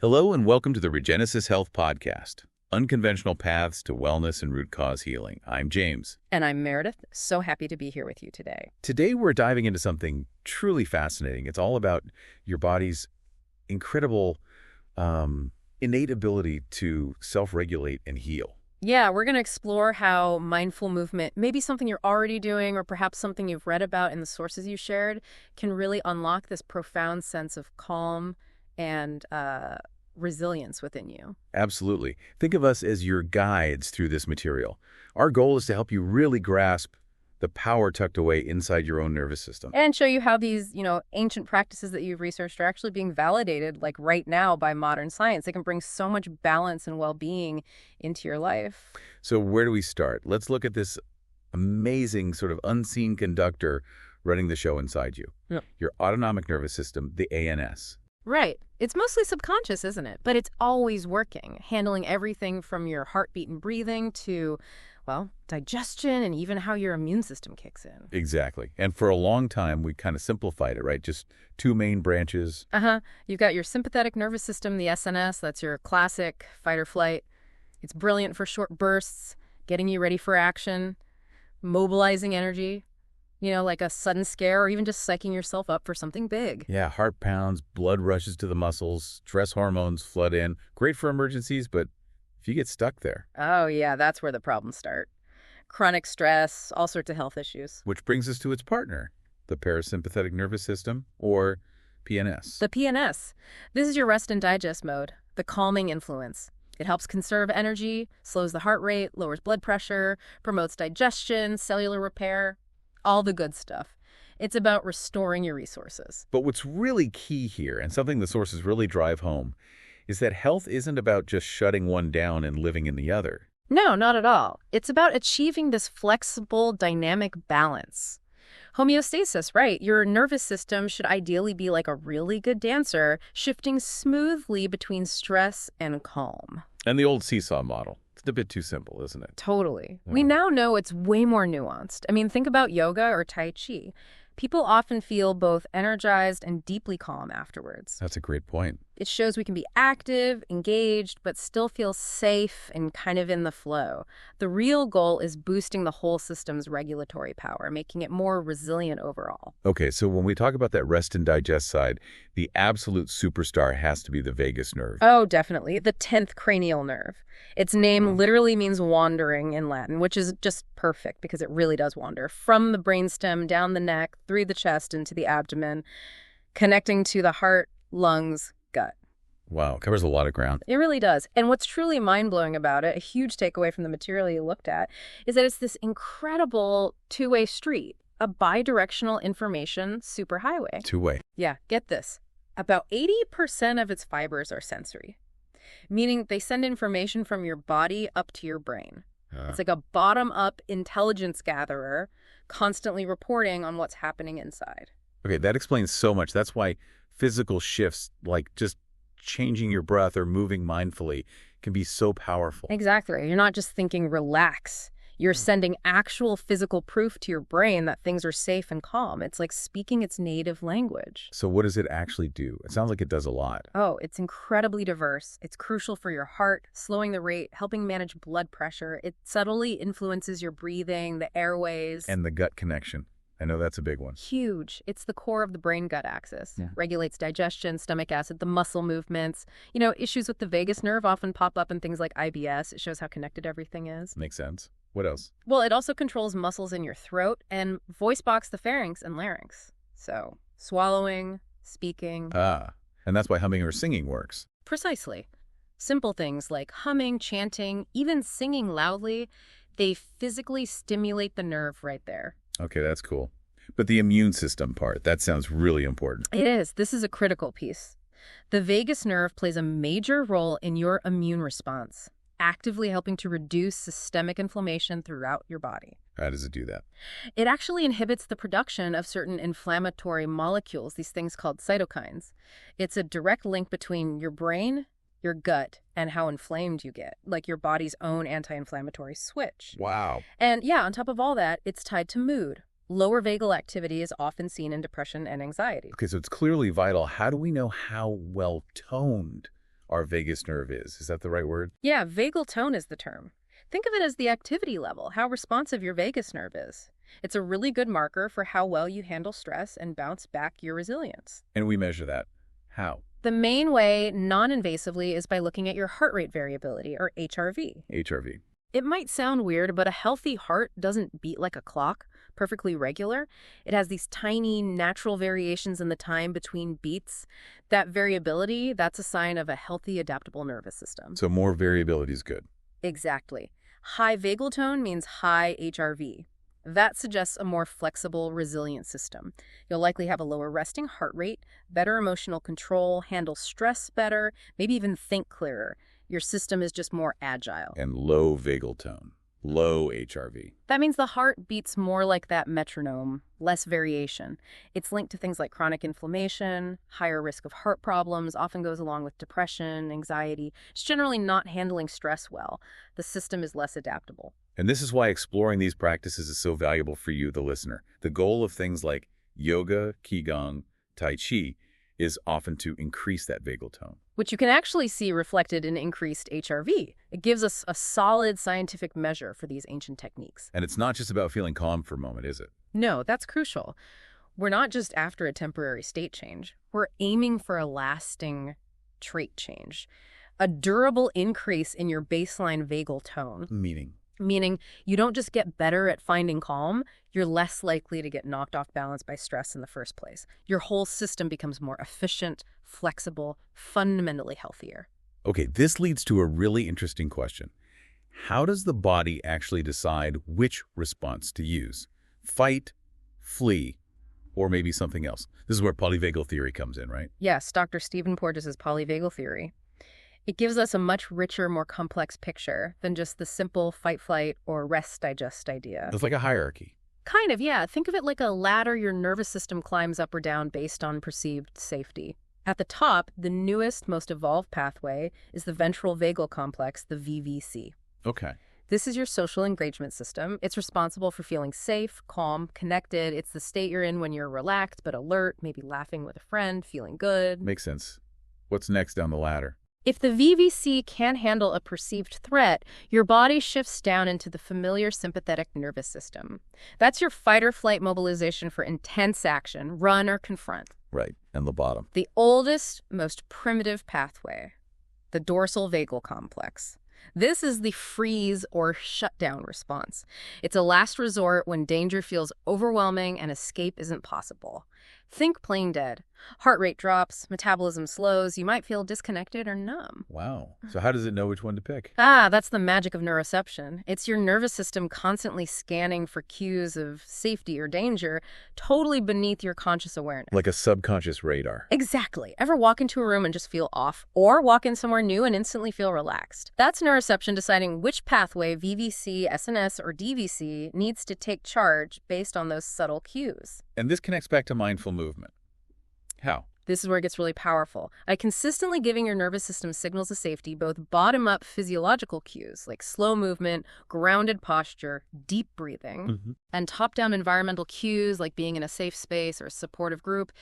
Hello and welcome to the Regenesis Health Podcast, Unconventional Paths to Wellness and Root Cause Healing. I'm James. And I'm Meredith. So happy to be here with you today. Today we're diving into something truly fascinating. It's all about your body's incredible innate ability to self-regulate and heal. Yeah, we're going to explore how mindful movement, maybe something you're already doing or perhaps something you've read about in the sources you shared, can really unlock this profound sense of calm and resilience within you. Absolutely. Think of us as your guides through this material. Our goal is to help you really grasp the power tucked away inside your own nervous system. And show you how these, ancient practices that you've researched are actually being validated, like right now, by modern science. They can bring so much balance and well-being into your life. So where do we start? Let's look at this amazing sort of unseen conductor running the show inside you. Yep. Your autonomic nervous system, the ANS. Right. It's mostly subconscious, isn't it? But it's always working, handling everything from your heartbeat and breathing to, digestion and even how your immune system kicks in. Exactly. And for a long time, we kind of simplified it, right? Just two main branches. You've got your sympathetic nervous system, the SNS. That's your classic fight or flight. It's brilliant for short bursts, getting you ready for action, mobilizing energy. Like a sudden scare or even just psyching yourself up for something big. Yeah, heart pounds, blood rushes to the muscles, stress hormones flood in. Great for emergencies, but if you get stuck there. Oh, yeah, that's where the problems start. Chronic stress, all sorts of health issues. Which brings us to its partner, the parasympathetic nervous system, or PNS. The PNS. This is your rest and digest mode, the calming influence. It helps conserve energy, slows the heart rate, lowers blood pressure, promotes digestion, cellular repair. All the good stuff. It's about restoring your resources. But what's really key here, and something the sources really drive home, is that health isn't about just shutting one down and living in the other. No, not at all. It's about achieving this flexible, dynamic balance. Homeostasis, right? Your nervous system should ideally be like a really good dancer, shifting smoothly between stress and calm. And the old seesaw model. It's a bit too simple, isn't it? Totally. We now know it's way more nuanced. Think about yoga or Tai Chi. People often feel both energized and deeply calm afterwards. That's a great point. It shows we can be active, engaged, but still feel safe and kind of in the flow. The real goal is boosting the whole system's regulatory power, making it more resilient overall. Okay, so when we talk about that rest and digest side, the absolute superstar has to be the vagus nerve. Oh, definitely. The 10th cranial nerve. Its name literally means wandering in Latin, which is just perfect because it really does wander from the brainstem, down the neck, through the chest, into the abdomen, connecting to the heart, lungs, gut. Wow, covers a lot of ground. It really does. And what's truly mind-blowing about it, a huge takeaway from the material you looked at, is that it's this incredible two-way street, a bidirectional information superhighway. Two-way. Yeah, get this. About 80% of its fibers are sensory, meaning they send information from your body up to your brain. It's like a bottom-up intelligence gatherer constantly reporting on what's happening inside. Okay, that explains so much. That's why physical shifts, like just changing your breath or moving mindfully, can be so powerful. Exactly. You're not just thinking relax. You're sending actual physical proof to your brain that things are safe and calm. It's like speaking its native language. So what does it actually do? It sounds like it does a lot. Oh, it's incredibly diverse. It's crucial for your heart, slowing the rate, helping manage blood pressure. It subtly influences your breathing, the airways. And the gut connection. I know that's a big one. Huge. It's the core of the brain-gut axis. Yeah. Regulates digestion, stomach acid, the muscle movements. Issues with the vagus nerve often pop up in things like IBS. It shows how connected everything is. Makes sense. What else? Well, it also controls muscles in your throat and voice box, the pharynx and larynx. So, swallowing, speaking. And that's why humming or singing works. Precisely. Simple things like humming, chanting, even singing loudly, they physically stimulate the nerve right there. Okay, that's cool. But the immune system part, that sounds really important. It is. This is a critical piece. The vagus nerve plays a major role in your immune response, actively helping to reduce systemic inflammation throughout your body. How does it do that? It actually inhibits the production of certain inflammatory molecules, these things called cytokines. It's a direct link between your brain, your gut, and how inflamed you get, like your body's own anti-inflammatory switch. Wow. And yeah, on top of all that, it's tied to mood. Lower vagal activity is often seen in depression and anxiety. Okay, so it's clearly vital. How do we know how well-toned our vagus nerve is. Is that the right word? Yeah, vagal tone is the term. Think of it as the activity level, how responsive your vagus nerve is. It's a really good marker for how well you handle stress and bounce back your resilience. And we measure that. How? The main way, non-invasively, is by looking at your heart rate variability, or HRV. HRV. It might sound weird, but a healthy heart doesn't beat like a clock, perfectly regular. It has these tiny, natural variations in the time between beats. That variability, that's a sign of a healthy, adaptable nervous system. So more variability is good. Exactly. High vagal tone means high HRV. That suggests a more flexible, resilient system. You'll likely have a lower resting heart rate, better emotional control, handle stress better, maybe even think clearer. Your system is just more agile. And low vagal tone. Low HRV. That means the heart beats more like that metronome, less variation. It's linked to things like chronic inflammation, higher risk of heart problems, often goes along with depression, anxiety. It's generally not handling stress well. The system is less adaptable. And this is why exploring these practices is so valuable for you, the listener. The goal of things like yoga, qigong, tai chi is often to increase that vagal tone. Which you can actually see reflected in increased HRV. It gives us a solid scientific measure for these ancient techniques. And it's not just about feeling calm for a moment, is it? No, that's crucial. We're not just after a temporary state change. We're aiming for a lasting trait change. A durable increase in your baseline vagal tone. Meaning you don't just get better at finding calm, you're less likely to get knocked off balance by stress in the first place. Your whole system becomes more efficient, flexible, fundamentally healthier. Okay, this leads to a really interesting question. How does the body actually decide which response to use? Fight, flee, or maybe something else? This is where polyvagal theory comes in, right? Yes, Dr. Stephen Porges' polyvagal theory. It gives us a much richer, more complex picture than just the simple fight, flight, or rest, digest idea. It's like a hierarchy. Kind of, yeah. Think of it like a ladder your nervous system climbs up or down based on perceived safety. At the top, the newest, most evolved pathway is the ventral vagal complex, the VVC. Okay. This is your social engagement system. It's responsible for feeling safe, calm, connected. It's the state you're in when you're relaxed but alert, maybe laughing with a friend, feeling good. Makes sense. What's next down the ladder? If the VVC can't handle a perceived threat, your body shifts down into the familiar sympathetic nervous system. That's your fight or flight mobilization for intense action, run or confront. Right, and the bottom. The oldest, most primitive pathway, the dorsal vagal complex. This is the freeze or shutdown response. It's a last resort when danger feels overwhelming and escape isn't possible. Think plain dead. Heart rate drops, metabolism slows, you might feel disconnected or numb. Wow. So how does it know which one to pick? That's the magic of neuroception. It's your nervous system constantly scanning for cues of safety or danger, totally beneath your conscious awareness. Like a subconscious radar. Exactly. Ever walk into a room and just feel off? Or walk in somewhere new and instantly feel relaxed? That's neuroception deciding which pathway, VVC, SNS, or DVC, needs to take charge based on those subtle cues. And this connects back to mindful movement. How? This is where it gets really powerful. By consistently giving your nervous system signals of safety, both bottom-up physiological cues like slow movement, grounded posture, deep breathing, and top-down environmental cues like being in a safe space or a supportive group,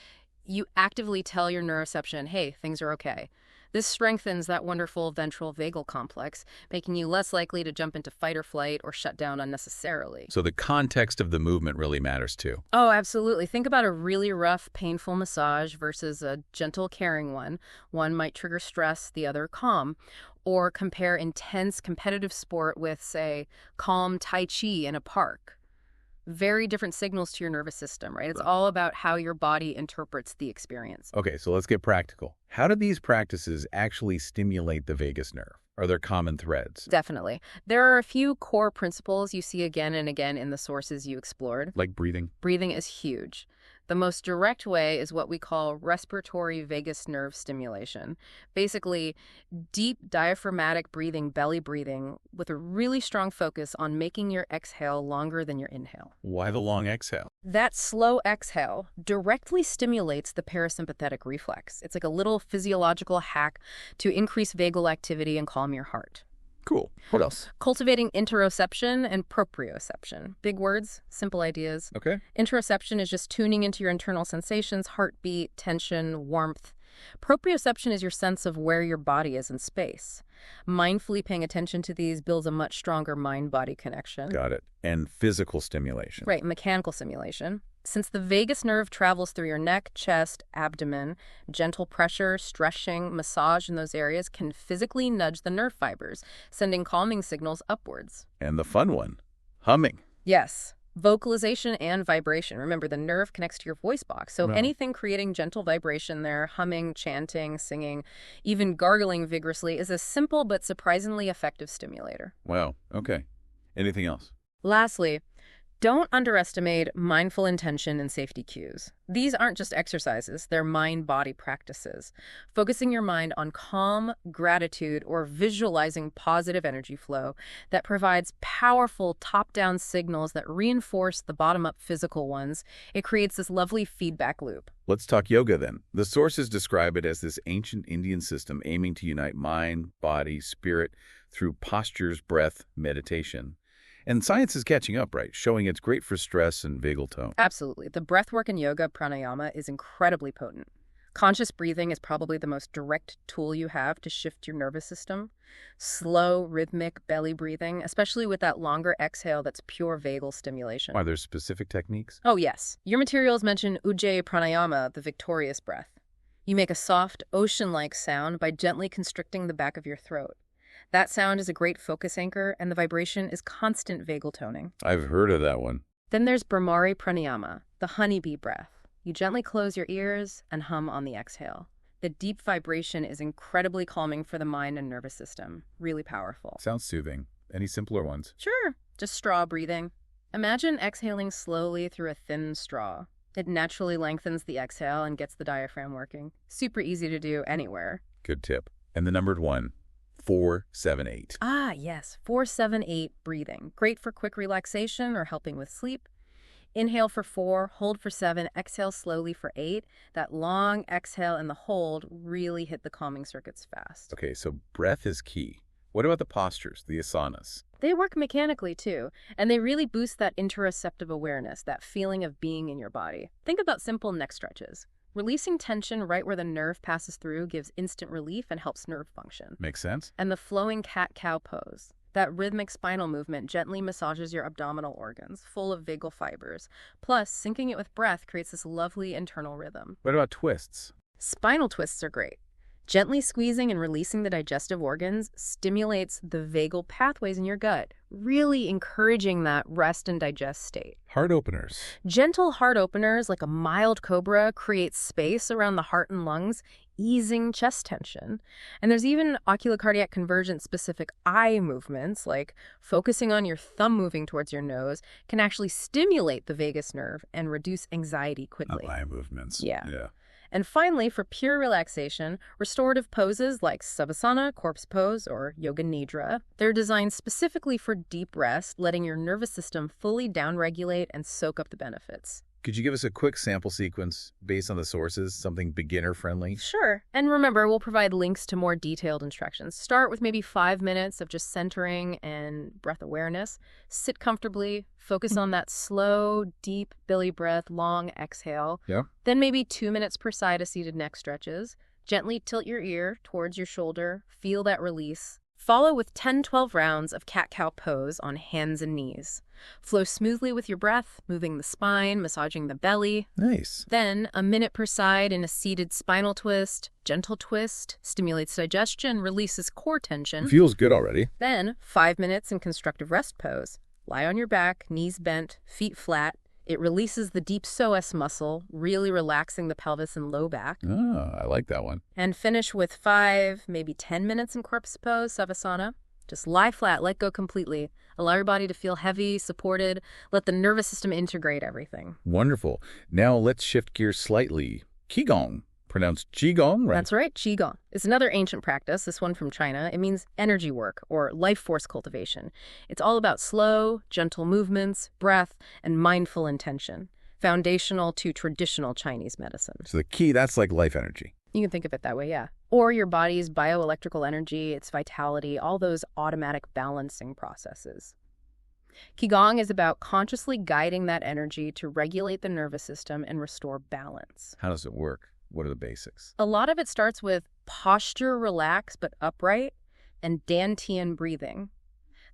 you actively tell your neuroception, hey, things are okay. This strengthens that wonderful ventral vagal complex, making you less likely to jump into fight or flight or shut down unnecessarily. So the context of the movement really matters too. Oh, absolutely. Think about a really rough, painful massage versus a gentle, caring one. One might trigger stress, the other calm. Or compare intense competitive sport with, say, calm tai chi in a park. Very different signals to your nervous system, right? It's all about how your body interprets the experience. Okay, so let's get practical. How do these practices actually stimulate the vagus nerve? Are there common threads? Definitely. There are a few core principles you see again and again in the sources you explored. Like breathing? Breathing is huge. The most direct way is what we call respiratory vagus nerve stimulation. Basically, deep diaphragmatic breathing, belly breathing, with a really strong focus on making your exhale longer than your inhale. Why the long exhale? That slow exhale directly stimulates the parasympathetic reflex. It's like a little physiological hack to increase vagal activity and calm your heart. Cool. What else? Cultivating interoception and proprioception. Big words, simple ideas. Okay. Interoception is just tuning into your internal sensations, heartbeat, tension, warmth. Proprioception is your sense of where your body is in space. Mindfully paying attention to these builds a much stronger mind-body connection. Got it. And physical stimulation. Right, mechanical stimulation. Since the vagus nerve travels through your neck, chest, abdomen, gentle pressure, stretching, massage in those areas can physically nudge the nerve fibers, sending calming signals upwards. And the fun one, humming. Yes. Vocalization and vibration. Remember, the nerve connects to your voice box, so Wow. anything creating gentle vibration there, humming, chanting, singing, even gargling vigorously, is a simple but surprisingly effective stimulator. Wow. Okay. Anything else? Lastly, don't underestimate mindful intention and safety cues. These aren't just exercises, they're mind-body practices. Focusing your mind on calm, gratitude, or visualizing positive energy flow that provides powerful top-down signals that reinforce the bottom-up physical ones. It creates this lovely feedback loop. Let's talk yoga then. The sources describe it as this ancient Indian system aiming to unite mind, body, spirit through postures, breath, meditation. And science is catching up, right? Showing it's great for stress and vagal tone. Absolutely. The breathwork in yoga, pranayama, is incredibly potent. Conscious breathing is probably the most direct tool you have to shift your nervous system. Slow, rhythmic belly breathing, especially with that longer exhale that's pure vagal stimulation. Are there specific techniques? Oh, yes. Your materials mention Ujjayi pranayama, the victorious breath. You make a soft, ocean-like sound by gently constricting the back of your throat. That sound is a great focus anchor, and the vibration is constant vagal toning. I've heard of that one. Then there's Brahmari pranayama, the honeybee breath. You gently close your ears and hum on the exhale. The deep vibration is incredibly calming for the mind and nervous system. Really powerful. Sounds soothing. Any simpler ones? Sure, just straw breathing. Imagine exhaling slowly through a thin straw. It naturally lengthens the exhale and gets the diaphragm working. Super easy to do anywhere. Good tip. And the numbered one, 4-7-8. Ah, yes, 4-7-8 breathing. Great for quick relaxation or helping with sleep. Inhale for 4, hold for 7, exhale slowly for 8. That long exhale and the hold really hit the calming circuits fast. Okay, so breath is key. What about the postures, the asanas? They work mechanically too, and they really boost that interoceptive awareness, that feeling of being in your body. Think about simple neck stretches. Releasing tension right where the nerve passes through gives instant relief and helps nerve function. Makes sense? And the flowing cat-cow pose. That rhythmic spinal movement gently massages your abdominal organs, full of vagal fibers. Plus, syncing it with breath creates this lovely internal rhythm. What about twists? Spinal twists are great. Gently squeezing and releasing the digestive organs stimulates the vagal pathways in your gut, really encouraging that rest and digest state. Heart openers. Gentle heart openers, like a mild cobra, create space around the heart and lungs, easing chest tension. And there's even oculocardiac convergence-specific eye movements, like focusing on your thumb moving towards your nose, can actually stimulate the vagus nerve and reduce anxiety quickly. Eye movements. Yeah. Yeah. And finally, for pure relaxation, restorative poses like Savasana, corpse pose, or Yoga Nidra, they're designed specifically for deep rest, letting your nervous system fully downregulate and soak up the benefits. Could you give us a quick sample sequence based on the sources, something beginner-friendly? Sure. And remember, we'll provide links to more detailed instructions. Start with maybe 5 minutes of just centering and breath awareness. Sit comfortably. Focus on that slow, deep belly breath, long exhale. Yeah. Then maybe 2 minutes per side of seated neck stretches. Gently tilt your ear towards your shoulder. Feel that release. Follow with 10-12 rounds of cat-cow pose on hands and knees. Flow smoothly with your breath, moving the spine, massaging the belly. Nice. Then, a minute per side in a seated spinal twist. Gentle twist, stimulates digestion, releases core tension. Feels good already. Then, 5 minutes in constructive rest pose. Lie on your back, knees bent, feet flat. It releases the deep psoas muscle, really relaxing the pelvis and low back. Ah, I like that one. And finish with 5, maybe 10 minutes in corpse pose, Savasana. Just lie flat, let go completely. Allow your body to feel heavy, supported. Let the nervous system integrate everything. Wonderful. Now let's shift gears slightly. Qigong. Pronounced Qigong, right? That's right, Qigong. It's another ancient practice, this one from China. It means energy work or life force cultivation. It's all about slow, gentle movements, breath, and mindful intention. Foundational to traditional Chinese medicine. So the key, that's like life energy. You can think of it that way, yeah. Or your body's bioelectrical energy, its vitality, all those automatic balancing processes. Qigong is about consciously guiding that energy to regulate the nervous system and restore balance. How does it work? What are the basics? A lot of it starts with posture relaxed but upright and dantian breathing.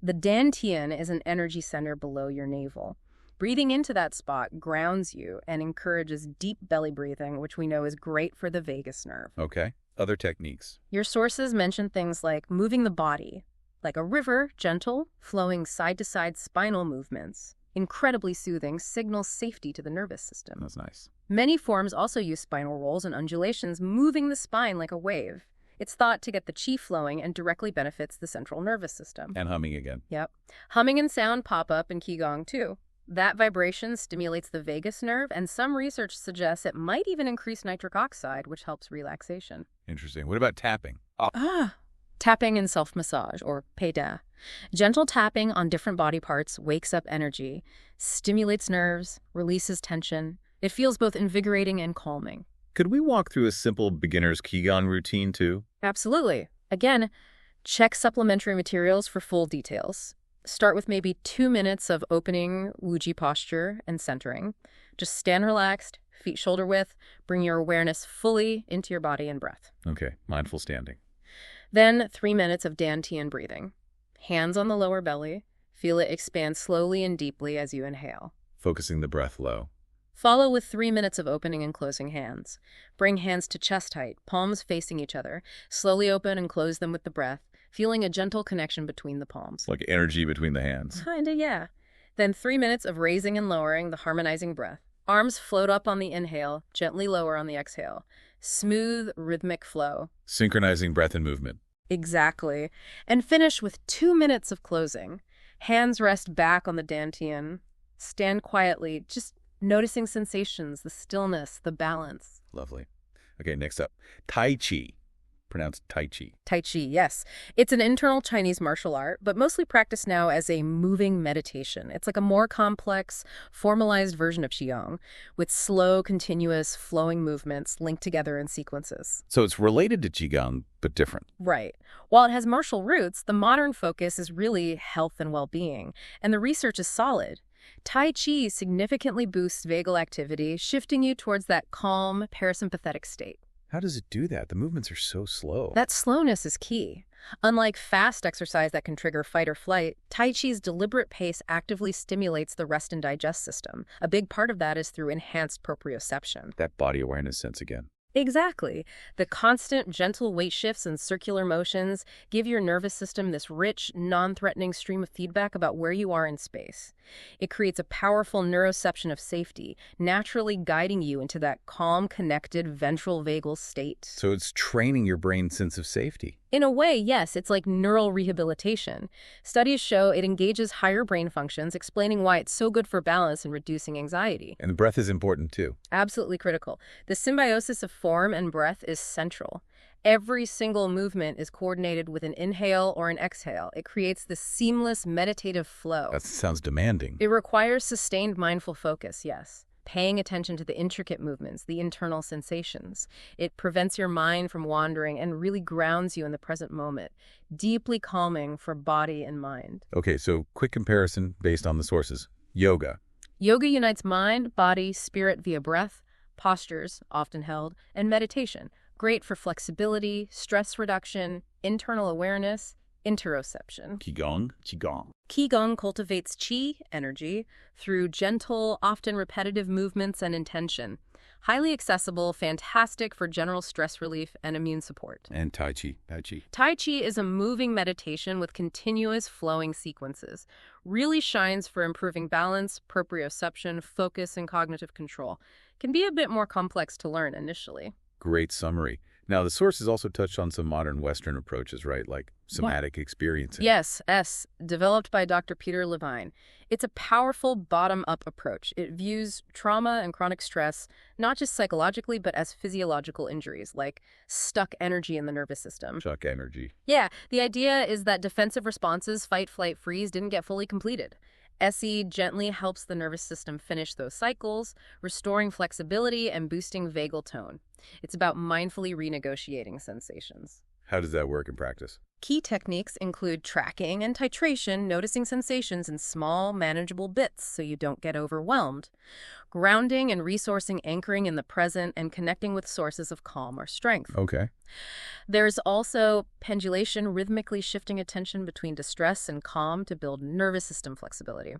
The dantian is an energy center below your navel. Breathing into that spot grounds you and encourages deep belly breathing, which we know is great for the vagus nerve. Okay. Other techniques. Your sources mention things like moving the body, like a river, gentle, flowing side-to-side spinal movements. Incredibly soothing, signals safety to the nervous system. That's nice. Many forms also use spinal rolls and undulations, moving the spine like a wave. It's thought to get the qi flowing and directly benefits the central nervous system. And humming again. Yep. Humming and sound pop up in Qigong too. That vibration stimulates the vagus nerve, and some research suggests it might even increase nitric oxide, which helps relaxation. Interesting. What about tapping? Tapping and self-massage, or Pei Da. Gentle tapping on different body parts wakes up energy, stimulates nerves, releases tension. It feels both invigorating and calming. Could we walk through a simple beginner's Qigong routine too? Absolutely. Again, check supplementary materials for full details. Start with maybe 2 minutes of opening Wuji posture and centering. Just stand relaxed, feet shoulder width, bring your awareness fully into your body and breath. Okay, mindful standing. Then 3 minutes of dantian breathing. Hands on the lower belly. Feel it expand slowly and deeply as you inhale. Focusing the breath low. Follow with 3 minutes of opening and closing hands. Bring hands to chest height, palms facing each other. Slowly open and close them with the breath, feeling a gentle connection between the palms. Like energy between the hands. Kinda, yeah. Then 3 minutes of raising and lowering the harmonizing breath. Arms float up on the inhale, gently lower on the exhale. Smooth, rhythmic flow. Synchronizing breath and movement. Exactly. And finish with 2 minutes of closing. Hands rest back on the dantian. Stand quietly, just noticing sensations, the stillness, the balance. Lovely. Okay, next up. Tai Chi. Pronounced Tai Chi. Tai Chi, yes. It's an internal Chinese martial art, but mostly practiced now as a moving meditation. It's like a more complex, formalized version of Qigong, with slow, continuous, flowing movements linked together in sequences. So it's related to Qigong, but different. Right. While it has martial roots, the modern focus is really health and well-being, and the research is solid. Tai Chi significantly boosts vagal activity, shifting you towards that calm, parasympathetic state. How does it do that? The movements are so slow. That slowness is key. Unlike fast exercise that can trigger fight or flight, Tai Chi's deliberate pace actively stimulates the rest and digest system. A big part of that is through enhanced proprioception. That body awareness sense again. Exactly. The constant, gentle weight shifts and circular motions give your nervous system this rich, non-threatening stream of feedback about where you are in space. It creates a powerful neuroception of safety, naturally guiding you into that calm, connected ventral vagal state. So it's training your brain's sense of safety. In a way, yes, it's like neural rehabilitation. Studies show it engages higher brain functions, explaining why it's so good for balance and reducing anxiety. And the breath is important too. Absolutely critical. The symbiosis of form and breath is central. Every single movement is coordinated with an inhale or an exhale. It creates this seamless meditative flow. That sounds demanding. It requires sustained mindful focus, yes. Paying attention to the intricate movements, the internal sensations. It prevents your mind from wandering and really grounds you in the present moment. Deeply calming for body and mind. Okay, so quick comparison based on the sources. Yoga. Yoga unites mind, body, spirit via breath, postures, often held, and meditation. Great for flexibility, stress reduction, internal awareness, interoception. Qigong. Qigong cultivates qi, energy, through gentle, often repetitive movements and intention. Highly accessible, fantastic for general stress relief and immune support. And Tai Chi. Tai Chi is a moving meditation with continuous flowing sequences. Really shines for improving balance, proprioception, focus, and cognitive control. Can be a bit more complex to learn initially. Great summary. Now, the sources also touched on some modern Western approaches, right? Like somatic experiencing. Yes, developed by Dr. Peter Levine. It's a powerful bottom-up approach. It views trauma and chronic stress not just psychologically, but as physiological injuries, like stuck energy in the nervous system. Stuck energy. Yeah, the idea is that defensive responses, fight, flight, freeze, didn't get fully completed. SE gently helps the nervous system finish those cycles, restoring flexibility and boosting vagal tone. It's about mindfully renegotiating sensations. How does that work in practice? Key techniques include tracking and titration, noticing sensations in small, manageable bits so you don't get overwhelmed. grounding and resourcing, anchoring in the present, and connecting with sources of calm or strength. Okay. There's also pendulation, rhythmically shifting attention between distress and calm to build nervous system flexibility.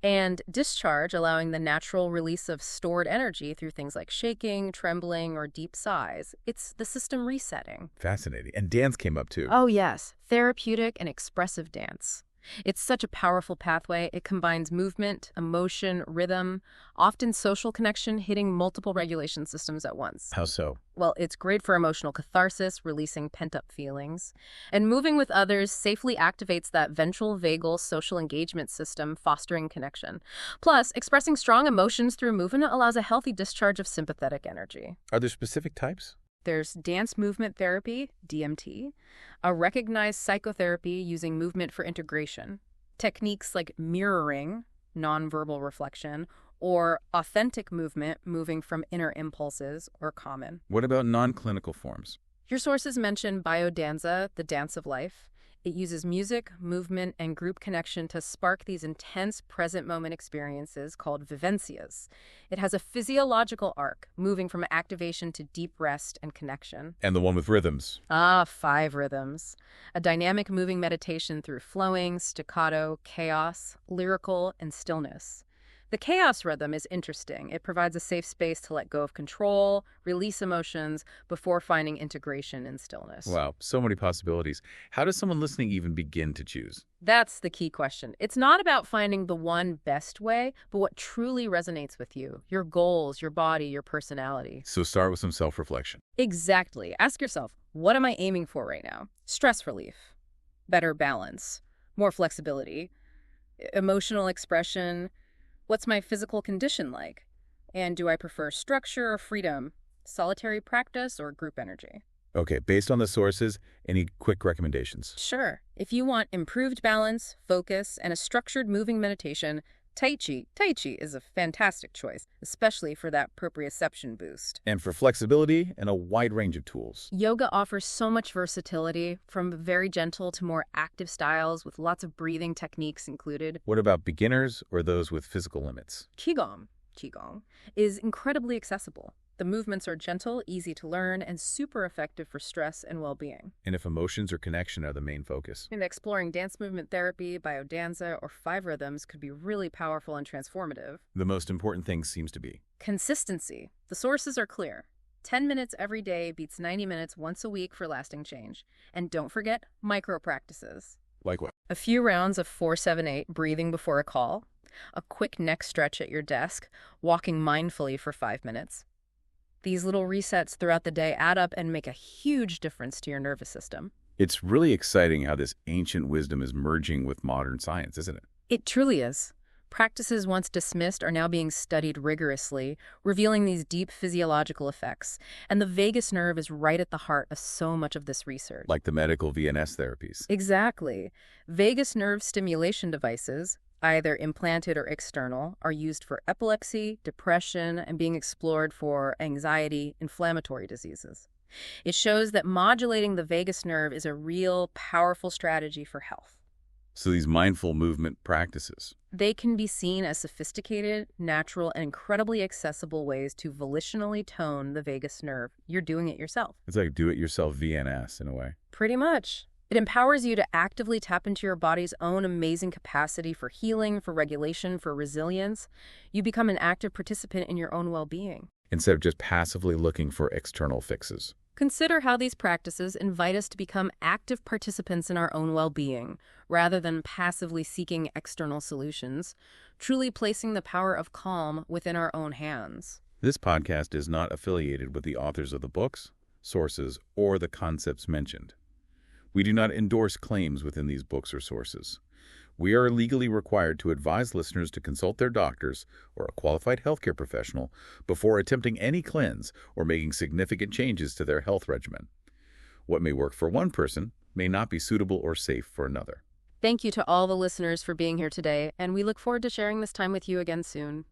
And discharge, allowing the natural release of stored energy through things like shaking, trembling, or deep sighs. It's the system resetting. Fascinating. And dance came up too. Oh, yes. Therapeutic and expressive dance. It's such a powerful pathway. It combines movement, emotion, rhythm, often social connection, hitting multiple regulation systems at once. How so? Well, it's great for emotional catharsis, releasing pent-up feelings. And moving with others safely activates that ventral vagal social engagement system, fostering connection. Plus, expressing strong emotions through movement allows a healthy discharge of sympathetic energy. Are there specific types? There's dance movement therapy, DMT, a recognized psychotherapy using movement for integration, techniques like mirroring, nonverbal reflection, or authentic movement, moving from inner impulses, or common. What about non-clinical forms? Your sources mention biodanza, the dance of life. It uses music, movement, and group connection to spark these intense present-moment experiences called vivencias. It has a physiological arc, moving from activation to deep rest and connection. And the one with rhythms? 5 rhythms. A dynamic moving meditation through flowing, staccato, chaos, lyrical, and stillness. The chaos rhythm is interesting. It provides a safe space to let go of control, release emotions, before finding integration in stillness. Wow, so many possibilities. How does someone listening even begin to choose? That's the key question. It's not about finding the one best way, but what truly resonates with you, your goals, your body, your personality. So start with some self-reflection. Exactly. Ask yourself, what am I aiming for right now? Stress relief, better balance, more flexibility, emotional expression. What's my physical condition like? And do I prefer structure or freedom, solitary practice or group energy? Okay, based on the sources, any quick recommendations? Sure. If you want improved balance, focus, and a structured moving meditation, Tai Chi is a fantastic choice, especially for that proprioception boost. And for flexibility and a wide range of tools. Yoga offers so much versatility, from very gentle to more active styles with lots of breathing techniques included. What about beginners or those with physical limits? Qigong is incredibly accessible. The movements are gentle, easy to learn, and super effective for stress and well-being. And if emotions or connection are the main focus? And exploring dance movement therapy, biodanza, or 5 rhythms could be really powerful and transformative. The most important thing seems to be consistency. The sources are clear. 10 minutes every day beats 90 minutes once a week for lasting change. And don't forget micro practices. like what? A few rounds of 4-7-8 breathing before a call, a quick neck stretch at your desk, walking mindfully for 5 minutes. These little resets throughout the day add up and make a huge difference to your nervous system. It's really exciting how this ancient wisdom is merging with modern science, isn't it? It truly is. Practices once dismissed are now being studied rigorously, revealing these deep physiological effects. And the vagus nerve is right at the heart of so much of this research. Like the medical VNS therapies. Exactly. Vagus nerve stimulation devices, either implanted or external, are used for epilepsy, depression, and being explored for anxiety, inflammatory diseases. It shows that modulating the vagus nerve is a real, powerful strategy for health. So these mindful movement practices, They can be seen as sophisticated, natural, and incredibly accessible ways to volitionally tone the vagus nerve. You're doing it yourself. it's like do-it-yourself VNS in a way. Pretty much. It empowers you to actively tap into your body's own amazing capacity for healing, for regulation, for resilience. You become an active participant in your own well-being. Instead of just passively looking for external fixes. Consider how these practices invite us to become active participants in our own well-being, rather than passively seeking external solutions, truly placing the power of calm within our own hands. This podcast is not affiliated with the authors of the books, sources, or the concepts mentioned. We do not endorse claims within these books or sources. We are legally required to advise listeners to consult their doctors or a qualified healthcare professional before attempting any cleanse or making significant changes to their health regimen. What may work for one person may not be suitable or safe for another. Thank you to all the listeners for being here today, and we look forward to sharing this time with you again soon.